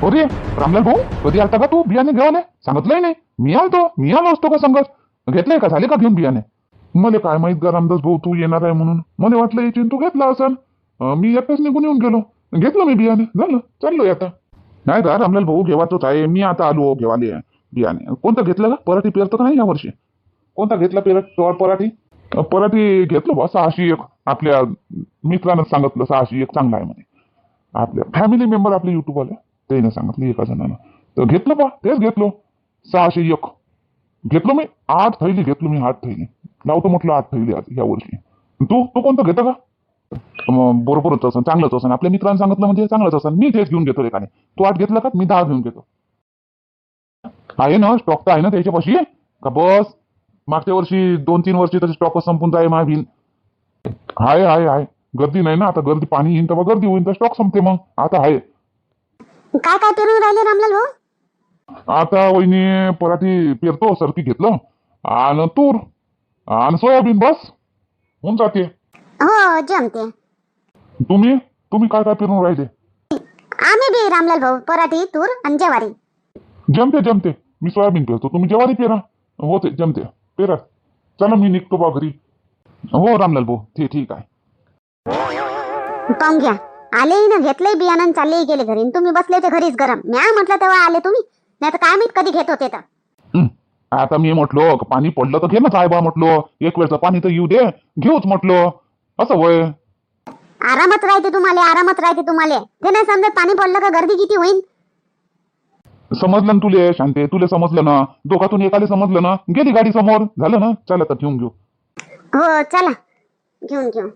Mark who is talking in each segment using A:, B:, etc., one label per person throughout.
A: अरे रामलाल भाऊ, कधी आलता का तू बियाणे घेऊन? सांगितलंय नाही. मी आलो असतो का संगत? घेतलंय का? झाले का घेऊन बियाणे? मला काय माहित का रामदास भाऊ तू येणार आहे म्हणून. मला वाटलं याची तू घेतला असेल. मी एकटाच निघून येऊन गेलो. घेतलं मी बियाणे, झालं चाललोय आता. नाही का रामलाल भाऊ, घेवाचंच आहे. मी आता आलो घेवाले बियाणे. कोणतं घेतलं का? पराठी पेरतो का नाही यावर्षी? कोणता घेतला पराठी? पराठी घेतलं बा 601. आपल्या मित्रानं सांगितलं 601 चांगला आहे म्हणे. आपल्या फॅमिली मेंबर आपले युट्यूबवाले त्याने सांगितलं एका जणानं. तर घेतलं बा, तेच घेतलो 601. घेतलो मी 8 थैली घेतलो मी 8 थैली. लावतो म्हटलं 8 थैली आज या वर्षी. तू तू कोणतं घेतं का? बरोबरच असं चांगलंच असं. आपल्या मित्रांनी सांगितलं म्हणजे चांगलंच असं. मी तेच घेऊन घेतो एकाने. तू 8 घेतला का? मी 10 घेऊन घेतो. आहे ना स्टॉक तर आहे ना त्याच्यापाशी का? बस मागच्या वर्षी 2-3 वर्षी तरी स्टॉक संपून जाय मागील. आहे गर्दी नाही ना आता. गर्दी पाणी येईन तेव्हा गर्दी होईल तर स्टॉक संपते मग. आता आहे.
B: काय काय पेरून राहिले रामलाल भाऊ?
A: आता वहिनी पराठी पेरतो, सरकी घेतलं आणि तूर आणि सोयाबीन, बस होऊन जाते.
B: हो जमते.
A: तुम्ही तुम्ही काय काय पेरून राहिले?
B: आम्ही बी रामलाल भाऊ पराठी तूर आणि ज्वारी.
A: जमते. मी सोयाबीन पेरतो, तुम्ही ज्वारी पेरा. होते जमते पेरा. चला मी निघतो बा घरी. हो रामलाल भाऊ ते ठीक आहे.
B: पाहून घ्या, आले ना घेतलंय बियाणं चालले गेले घरी. तुम्ही बसले ते घरीच गरम. म्या म्हटलं तेव्हा आले तुम्ही, नाही तर काय माहित कधी घेत होते तर.
A: आता मी म्हटलो पाणी पडलं तर घे ना साहेबा म्हटलो. एक वेळचं पाणी तर येऊ दे, घेऊच म्हटलो. असं होय.
B: आरामात राहते तुम्हाला. ते नाही समजत पाणी पडलं का गर्दी किती होईल.
A: समजलं ना तुले शांते? तुले समजलं ना? दोघातून एकाले समजलं ना? गेली गाडी समोर, झालं ना? चला तर घेऊन घेऊ.
B: हो चला घेऊन.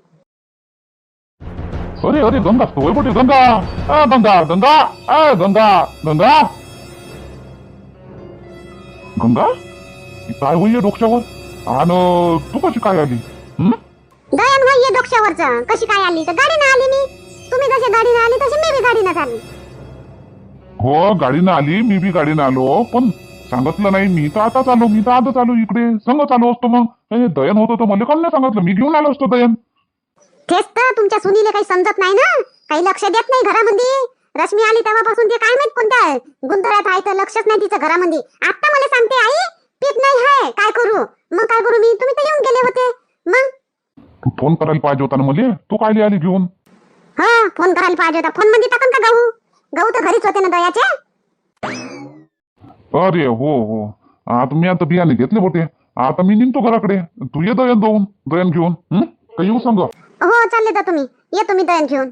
A: अरे गंगा होय बोटे. गंगा गंगा गंगा गंगा गंगा गंगा काय होईये डोक्यावर? आणि तू कशी काय आली?
B: दयान भाई ये डोक्यावरचं कशी काय आली? तर गाडीनं आली मी. तुम्ही जसे गाडीनं आली तशी मी बी गाडीनं आली.
A: हो गाडीनं आली, मी बी गाडीनं आलो. पण सांगितलं नाही. मी तर आताच आलो इकडे. संगच आलो असतो मग. दयन होतं तर मला कोण नाही सांगितलं? मी घेऊन आलो असतो दयन.
B: तेच तर तुमच्या सुनीले काही समजत नाही ना. काही लक्ष देत नाही घरामध्ये. रश्मी आली तेव्हापासून ते काय माहित कोणत्या गुंतळ्यात आहे तर लक्षच नाही तिचं घरामध्ये. आता मला सांगते आई पीत नाही आहे, काय करू? मग काय करू मी? तुम्ही तर येऊन गेले होते. मग
A: फोन करायला पाहिजे होता ना मला. तू काय आली घेऊन?
B: हा फोन करायला पाहिजे होता. फोन मध्ये टाकन का गहू तर घरीच होते ना दयाचे.
A: अरे हो आता मी आता बियाणे घेतले बोटे. आता मी निघतो घराकडे. तू ये दयन घेऊन. का येऊ सांग?
B: हो चालले तर तुम्ही. ये तुम्ही दयन घेऊन.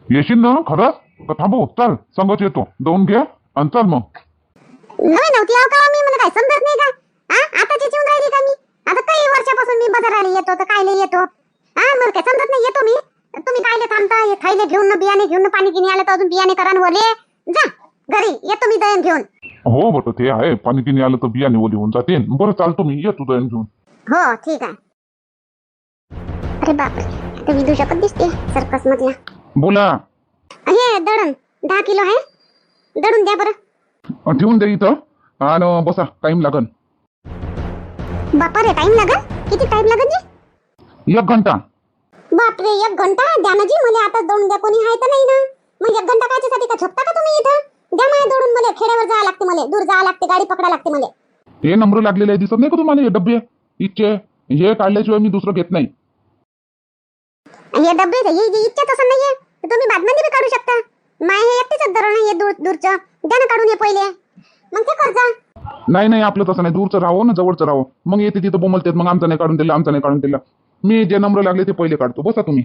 A: येशील ना खरंच? का थांबू? चल संगच येतो. दौन घे आणि चल मग.
B: नव्हती आहो का मी? मला काय समजत नाही का? आताची चिवून राहिली का मी? आता काही वर्षापासून मी बाजाराला येतो तर कायले येतो. मला काय समजत नाही. येतो मी. तुम्ही कायले थांबता? हे थैले घेऊन बियाणे घेऊन पाणी गिनी आलं तर अजून बियाणे करा वरले. जा घरी. येतो मी दयन घेऊन.
A: हो बट ते आहे. पाणी गिनी आलं तर बियाणे ओली होऊन जाते. बरं चालतो मी. येतो दयन घेऊन.
B: हो ठीक आहे. अरे बापरे, ते विदूषकच दिसते सर्कस मधला.
A: बोला.
B: हे दळण 10 किलो आहे. दळून द्या बरं.
A: ठेवून दे इथं आणि बसा. टाइम लागन.
B: बापरे टाइम लागल? किती टाइम लागल जी?
A: 1 घंटा.
B: बापरे 1 घंटा? द्या ना जी. मला आता दळून द्या. कोणी आहे तर नाही ना. मग 1 घंटा कायच्यासाठी? का झोपता का तुम्ही इथं? द्या मला दळून. मला खेड्यावर जावं लागते. मला दूर जावं लागते. गाडी पकडा लागते मला.
A: हे नंबर लागलेले आहे. दिसत नाही का तुम्हाला हे डब्बे? इच्छे हे काढल्याशिवाय मी दुसरं घेत नाही.
B: हे डब्बे हे इच्छा तसं नाहीये. तुम्ही बादमध्ये बी काढू शकता. माय हे एकटीच दळण आहे दूरचं. द्या ना काढून हे पहिले. मग ते कर जा.
A: नाही आपलं तसं नाही. दूरचं राहावं ना जवळचं राहावं. मग येते तिथं बोमलतेत. मग आमचं नाही काढून दिलं. मी जे नंबर लागले ते पहिले काढतो. बसा तुम्ही.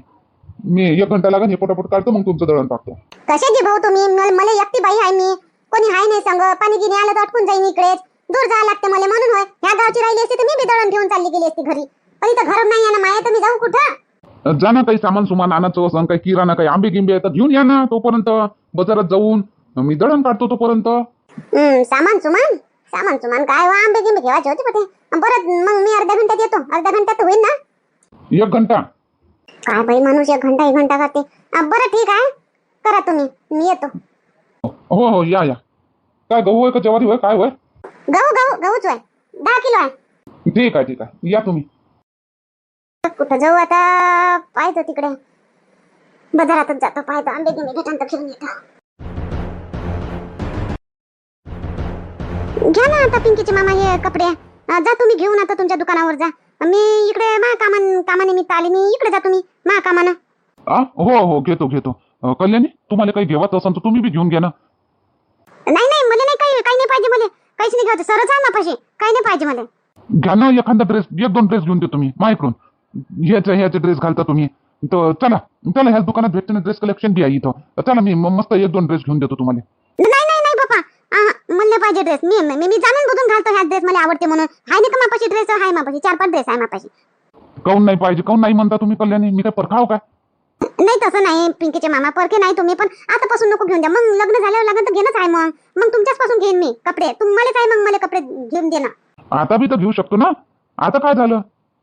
A: मी 1 घंटा लागेल. हे पटापट काढतो. मग तुमचं दळण टाकतो.
B: कशाची भाऊ तुम्ही? मला एकटी बाई आहे मी. कोणी आहे नाही संग. पाणी गिनी आलं तर अटकून जाईन इकडेच. दूर जावं लागते मला. म्हणून होय ह्या गावची राहिली असती तर मी बी दळण घेऊन चालली गेली असती घरी. पण इथं घर नाही आहे ना माया. तर मी जाऊ कुठं?
A: जा ना. काही सामान आणायचं असं काही किराणा काही आंबे गिंबे तर घेऊन या ना. तोपर्यंत बाजारात जाऊन मी दळण काढतो तोपर्यंत.
B: सामान काय वा? आंबे गिंबे घेवायचे होते पटे. बरं मग मी अर्ध्या घंट्यात येतो. अर्ध्या घंट्यात होईल ना?
A: 1 घंटा.
B: काय बाई माणूस 1 घंटा करते. बरं ठीक आहे. करा तुम्ही. मी येतो.
A: हो या. काय गहू होय का ज्वारी होय? काय होय?
B: गहूच आहे. 10 किलो आहे.
A: ठीक आहे. या तुम्ही.
B: कुठं जाऊ आता? पाहतो तिकडे. बाजारातच जातो. पाहतो आंबे गिंबे भेटन तर फिरून येतो. घ्या ना आता पिंकीचे मामा हे कपडे. जा तुम्ही घेऊन आता तुमच्या दुकानावर जा. मी इकडे कामानिमित्त आली. मी इकडे जा तुम्ही कामानं.
A: हो हो घेतो घेतो. कल्याणी तुम्हाला काही घेवायचं असेल तर तुम्ही बी घेऊन घ्या ना.
B: नाही नाही मला नाही काही नाही पाहिजे. मला काहीच नाही घ्यायचं. सरच आहे मापाशी. काही नाही पाहिजे मला.
A: घ्या ना एखादा ड्रेस, एक दोन ड्रेस घेऊन देतो मी माझ्याकडून. ह्याचे ड्रेस घालता तुम्ही तर चला चला ह्याच दुकानात भेटते ना ड्रेस कलेक्शन बी आहे इथं. चला मी मस्त एक दोन ड्रेस घेऊन देतो तुम्हाला.
B: नाही नाही नाही बापा. मला नाही पाहिजे ड्रेस. मी जाणून बुजून घालतो ह्या ड्रेस. मला आवडते म्हणून. हाय नाही का मापाशी ड्रेस? हाय मापाशी 4-5 ड्रेस आहे मापाशी.
A: काऊन नाही पाहिजे? काऊन नाही म्हणता तुम्ही कल्याणी? मी काय परखाव काय?
B: नाही तसं नाही पिंकीचे मामा. परके नाही तुम्ही पण आतापासून नको घेऊन द्या. मग लग्न झाल्यावर लागेल तर घेणंच आहे. मग तुमच्याच पासून घेईन मी कपडे. तुम्हालाच आहे मग मला कपडे घेऊन दे ना.
A: आता बी तर घेऊ शकतो ना. आता काय झालं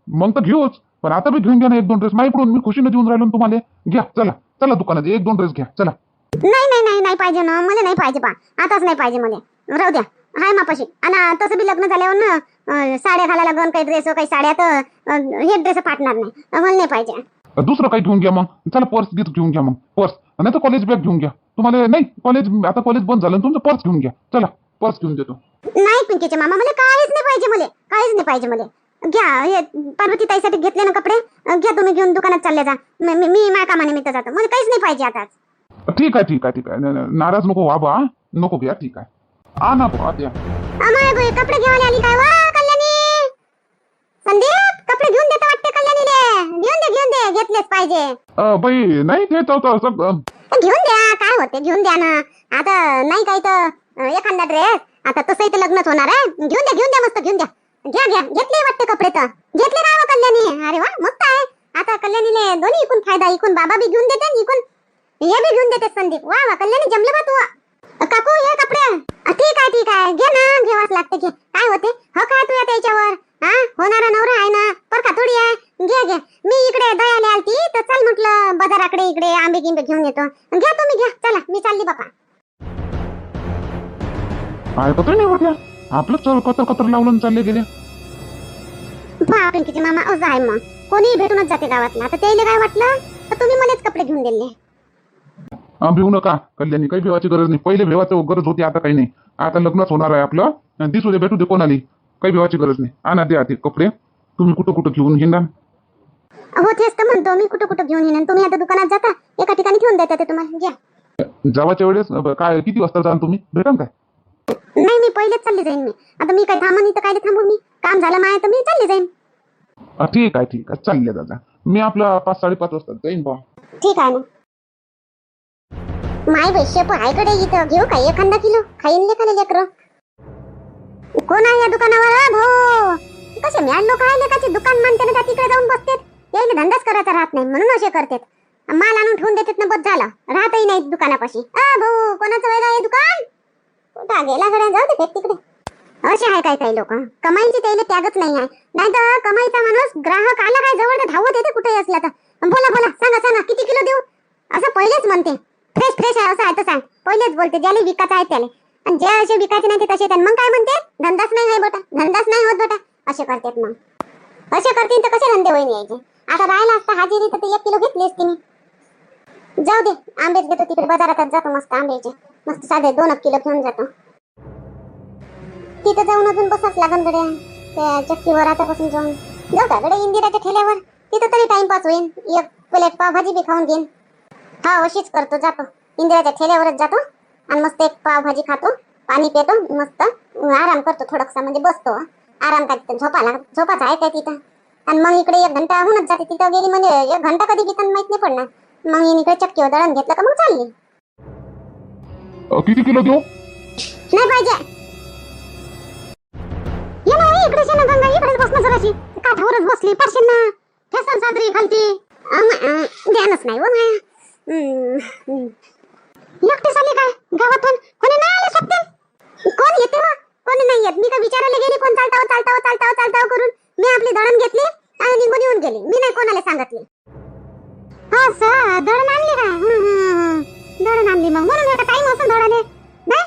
A: मग तर घेऊच. पण आता बी घेऊन घ्या ना एक दोन ड्रेस माझ्याकडून. मी खुशीने देऊन राहिलो ना तुम्हाला. घ्या चला चला दुकानात एक दोन ड्रेस घ्या चला.
B: नाही नाही नाही नाही पाहिजे ना. मला नाही पाहिजे पा. आताच नाही पाहिजे मला. राहू द्या. हाय मापाशी. आणि तसं बी लग्न झाल्यावर ना साड्या घालायला लागन. काही ड्रेस काही साड्या तर हे ड्रेस फाटणार नाही. मला नाही पाहिजे.
A: दुसरं काही घेऊन घ्या मग. चला पर्स घेऊन घ्या मग. पर्स नाही तर कॉलेज बॅग घेऊन घ्या. तुम्हाला नाही कॉलेज आता कॉलेज बंद झालं तुमचं. पर्स घेऊन घ्या चला. पर्स घेऊन देतो.
B: नाही पिंकीचे मामा मला काहीच नाही पाहिजे. मला काहीच नाही पाहिजे. मला घ्या. हे पार्वती ताईसाठी घेतले ना कपडे. घ्या तुम्ही घेऊन दुकानात चालले जा. मी माझ्या कामानिमित्त जातो. मला काहीच नाही पाहिजे आता.
A: ठीक आहे ठीक आहे ठीक आहे. नाराज नको व्हा बा. नको घ्या ठीक आहे. ना बा द्या.
B: अमाय कपडे घेऊन आली काय वा कल्याणी? संदीप कपडे घेऊन देता वाटते कल्याणीले. घेऊन दे घेतलेच पाहिजे.
A: बाई नाही घेत
B: घेऊन द्या. काय होते घेऊन द्या ना. आता नाही काही तर एखादा ड्रेस. आता तसंही तर लग्नच होणार आहे. घेऊन द्या मस्त घेऊन द्या. घ्या घेतले वाटते कपडे तर. घेतले काय कल्याणी? अरे वा मस्त आहे. आता कल्याणीले दोन्ही इकून फायदा. इकून बाबा बी घेऊन देते इकून हे बी घेऊन देते संदीप. वा वा कल्याणी जमले बा तू. काकू हे कपडे ठीक आहे घे ना. घेवाच लागते घे. काय होते हो काय तुझ्या त्याच्यावर. होणारा नवरा आहे ना. परका थोडी आहे. घे मी इकडे दयाले आलती तर चल म्हटलं बाजाराकडे इकडे आंबे गिंबे घेऊन येतो. घ्या तुम्ही घ्या. चला मी चालली बापा.
A: काय पत्र नाही होत्या आपलं कतर लावलं चालले गेले.
B: पिंकीचे मामा असं आहे मग. कोणी भेटूनच जाते गावातला. आता त्याला काय वाटलं तर तुम्ही मलाच कपडे घेऊन दिले.
A: भिवू नका कल्याणी. काही भेवाची गरज नाही. पहिले भेवाची गरज होती आता काही नाही. आता लग्नच होणार आहे आपलं. दिसू दे भेटू दे कोणाली. काही भेवाची गरज नाही. आणा द्या ते कपडे. तुम्ही कुठं घेऊन हिंडा.
B: हो तेच तर म्हणतो मी. कुठं घेऊन येणार. तुम्ही आता दुकानात जाता एका ठिकाणी ठेवून देता ते तुम्हाला. घ्या.
A: जावाच्या वेळेस काय किती वाजता जाल तुम्ही? भेटा काय?
B: नाही मी पहिलेच चालली जाईन. मी आता मी काय थांबून इथं काय थांबू. मी काम झालं माय तर मी चालली जाईन.
A: ठीक आहे चालले दादा. मी आपला 5-5:30 वाजता जाईन बा.
B: ठीक आहे ना. माय वैश्य पाहायकडे इथं घेऊ काय एखादा किलो. खाईन लेखाले लेकर. कोण आहे या दुकानावर? भाऊ कसे मॅड लोक आहे. लेखाचे दुकान मानते ना तिकडे जाऊन बसतात. यायला धंदाच करायचा राहत नाही म्हणून असे करतात. माल आणून ठेवून देतात ना बस झालं. राहतही नाही दुकानापाशी. भाऊ कोणाचं वेगळं आहे दुकान? कुठं गेला गड्या? जाऊ दे फेक तिकडे. असे आहे काही लोक. कमाईची त्याला त्यागच नाही आहे. नाही तर कमाईचा माणूस ग्राहक आला काय जवळ तर धावत येते कुठेही असला तर. बोला सांगा किती किलो देऊ असं पहिलेच म्हणते. फ्रेश आहे असं आहे तर सांग. पहिलेच बोलते. ज्याला विकायचं आहे त्याला. आणि जे असे विकायचे नाही ते तसे त्याला मग काय म्हणते? धंदाच नाही आहे बेटा. धंदाच नाही होत बेटा. असे करतात मग. असे करतील तर कसे धंदे होईन यायचे. आता राहिला असता हाजिरी तर 1 किलो घेतली असती मी. जाऊ दे आंबेच घेतो. तिकडे बाजारात जातो मस्त आंब्याचे. मस्त साधे 2 किलो घेऊन जातो. तिथे जाऊन अजून बसाच लागन गड्या. त्या चक्कीवर आतापासून जाऊन जाऊ का गड्या इंदिराच्या ठेल्यावर. तिथं तरी टाइमपास होईल. 1 प्लेट पावभाजी बी खाऊन घेईन. हा अशीच करतो. जातो इंदिराच्या ठेल्यावरच जातो आणि मस्त 1 पावभाजी खातो. पाणी पितो. मस्त आराम करतो थोडासा. म्हणजे बसतो आराम काय. तिथं झोपाच आहे काय तिथं. आणि मग इकडे 1 घंटा होऊनच जाते. तिथं गेली म्हणजे 1 घंटा कधी घेताना माहित नाही पडणार. मग इकडे चक्कीवर दळण घेतलं का मग चालली.
A: किती किलो देऊ?
B: नाही पाहिजे. ये ना इकडे शे ना गंगा. इकडेच बसणं जराशी. काठावरच बसली पारशील ना. फेसन साजरी खालती. ध्यानच नाही हो माया. एकटी चालली काय गावातून? कोणी नाही आले सत्य? कोण येते वा? कोणी नाही येत. मी काय विचारायला गेली कोण चालताव करून. मी आपली दळण घेतली आणि निघून येऊन गेली. मी नाही कोणाला सांगितले. असं दळण आणली काय? दळण आणली मग म्हणून एका टाइम असं दळाले नाही.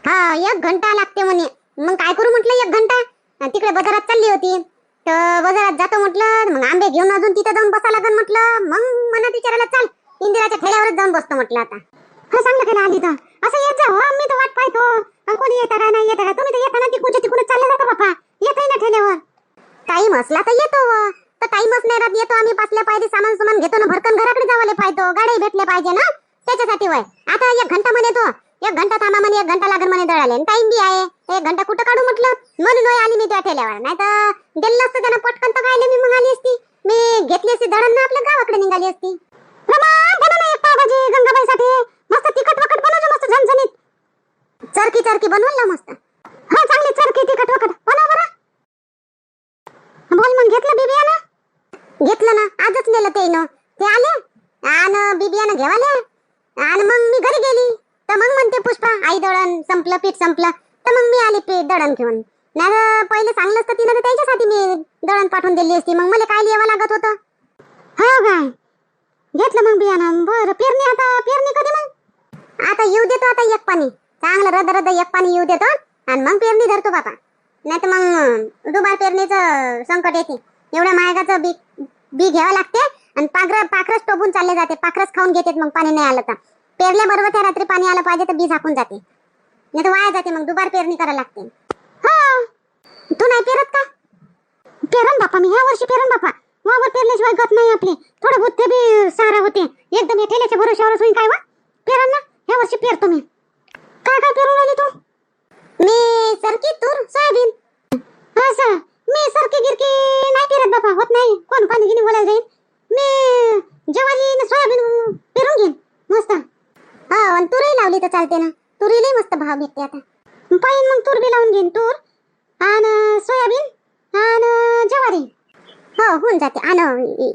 B: हा 1 घंटा लागते म्हणे. मग काय करू म्हटलं 1 घंटा. तिकडे बाजारात चालली होती तर बाजारात जातो म्हटलं. मग आंबे घेऊन अजून तिथे जाऊन बसा लागन म्हटलं. मग मनात विचारायला चाल इंदिराच्या ठेल्यावरच जाऊन बसतो म्हटलं. आता हा चांगलं केलं आली तर. असं येत जा हो. मी तर वाट पाहतो कोणी येतं का नाही येतं का. तुम्ही तर येता ना तर आम्ही पाचल्या पाहिजे सामान सुमान घेतो ना, भरकन घराकडे जावाले पाहिजे, गाडी भेटले पाहिजे ना, त्याच्यासाठी वय. आता 1 घंटा म्हणे तो, 1 घंटा थांबा म्हणे, 1 घंटा लागेल म्हणे दळाले, टाइम बी आहे. 1 घंटा कुठं काढू म्हटलं, म्हणून वय आली मी त्या ठेल्यावर. नाही तर दिलं असतं त्यानं पटकन, तर खायला मी मग आली असती. मी घेतली असती दळण ना, आपल्या गावाकडे निघाली असती. रमा बनव ना एक पावभाजी गंगाबाईसाठी, मस्त तिखट वखट बनवજો, मस्त झणझणीत. चरकी चरकी बनवलं ना मस्त. हा चांगली चरकी तिखट वखट बनव बरं. बोल मग, घेतलं बिबियानं? घेतलं ना, आजच नेलं ते आले आणि बिबियानं घेवाले. आणि मग मी घरी गेली तर मग म्हणते पुष्पा, आई दळण संपलं, पीठ संपलं. तर मग मी आली पीठ दळण घेऊन. नाही पहिले सांगलं असतं तिनं, तर त्याच्यासाठी मी दळण पाठवून दिली असती. मग मला काय लिहावं लागत होतं. हो काय, घेतलं मग बियाणं. बरं, पेरणी कधी मग? आता येऊ देतो, आता एक पाणी चांगलं रद एक पाणी येऊ देतो आणि मग पेरणी धरतो बापा. नाही तर मग दुबार पेरणीचं संकट येते. एवढ्या महागाचं बी घ्यावं लागते आणि पाखरच टोपून चालले जाते, पाखरच खाऊन घेते. मग पाणी नाही आलं तर पेरल्याबरोबर त्या रात्री पाणी आलं पाहिजे, तर बी झाकून जाते, नाही तर वाया जाते. मग दुबार पेरणी करायला लागते. हो, तू नाही पेरत का? पेरन बापा मी, ह्या वर्षी पेरन बापा. वावर पेरल्याशिवाय गत नाही आपली. थोडं बहुत ते बी सारा होते, एकदम हे ठेल्याच्या भरोश्यावरच होईल काय वा. पेरन ना, ह्या वर्षी पेरतो मी. काय काय पेरून राहिली तू? मी सरकी, तूर, सोयाबीन. असं मी सरकी गिरकी नाही पेरत बापा, होत नाही. कोण पाणी गिनी बोलायला जाईल. मी ज्वारी सोयाबीन पेरून घेईन मस्त. हा, आणि तुरही लावली तर चालते ना, तुरीला मस्त भाव भेटते आता. पाहिन मग तूर बी लावून घेईन, तूर आणि सोयाबीन आणि ज्वारी. हो, होऊन जाते. आणि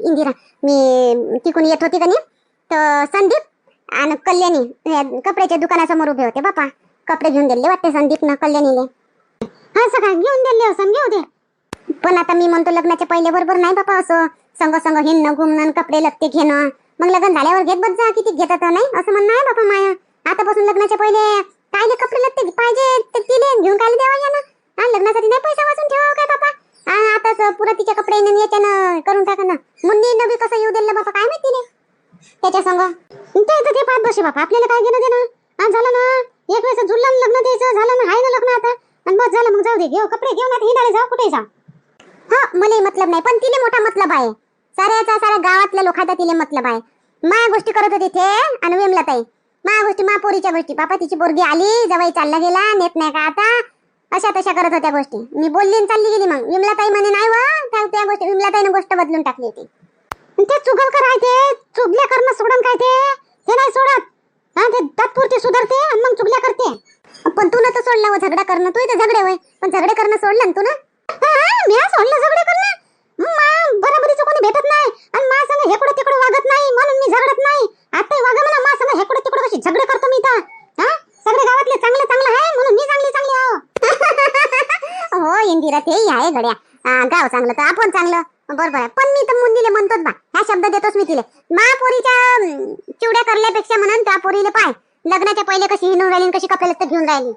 B: इंदिरा, मी तिकून येत होती का नाही, तर संदीप आणि कल्याणी कपड्याच्या दुकानासमोर उभे होते बापा. कपडे घेऊन दिले वाटते संदीपनं कल्याणीले. असं काय घेऊन दिले असं, घेऊ दे. पण आता मी म्हणतो लग्नाच्या पहिले बरोबर नाही बापा, असं संग संग हिंडणं घुमणं, कपडे लत्ते घेणं. मग लग्न झाल्यावर घेत बस जा, किती घेतात नाही असं म्हणणं आहे बापा माया. आतापासून लग्नाच्या पहिले कायले कपडे लत्ते पाहिजे ते तिले घेऊन काय द्यावा या ना. लग्नासाठी नाही पैसा वाचून ठेवा काय बापा. आताच पुरा तिच्या कपडे याच्यानं करून टाका ना. मुंडी नवी कसं येऊ दिलं बापा, काय माहिती नाही त्याच्या संग. ते पाहत बसे बापा, आपल्याला काय घेणं देणं. आज झालं ना, एक वेळेस जुळलं लग्न द्यायचं, झालं ना, हाय ना लग्न आता, आणि बस झालं. मग जाऊ दे, घेऊ कपडे घेऊन आता हिंडायला जाऊ, कुठे जाऊ. हा, मला मतलब नाही, पण तिले मोठा मतलब आहे. साऱ्या गावातल्या लोकांचा तिले मतलब आहे. माया गोष्टी करत होती ते आणि विमलाताई. माया गोष्टी, मा पोरीच्या गोष्टी. बापा तिची पोरगी आली, जवाई चालला गेला, नेत नाही का आता, अशा तशा करत होत्या गोष्टी. मी बोलली आणि चालली गेली. मग विमलाताई म्हणे नाही वा, त्या गोष्टी विमलाताईने गोष्ट बदलून टाकली होती. ते चुगल करायचे, चुगल्या करणं सोडून काय ते नाही सोडत. ते तात्पुरते सुधारते आणि मग चुगल्या करते. पण तू ना तर सोडला झगडा करणं, तू इथे झगडे होय, पण झगडे करणं सोडलं ना तू ना. मी सोडलं झगडे करणं. बरोबरीचं कोणी भेटत नाही आणि मा संग हेकडं तिकडं वागत नाही, म्हणून मी झगडत नाही. आता वागा म्हणा मा संग हेकडं तिकडं कशी झगडे करतो मी तर. सगळे गावातले चांगलं आहे म्हणून मी चांगली आहो. हो इंदिरा, ते आहे गड्या. गाव चांगलं तर आपण चांगलं, बरोबर आहे. पण मी तर मुंडीले म्हणतोच बा, ह्या शब्द देतोच मी तिले. महापोरीच्या चिवड्या करल्यापेक्षा म्हणून त्या पोरीले पाय लग्नाच्या पहिले कशी हिंडून राहिली, कशी कपडे घेऊन राहिली.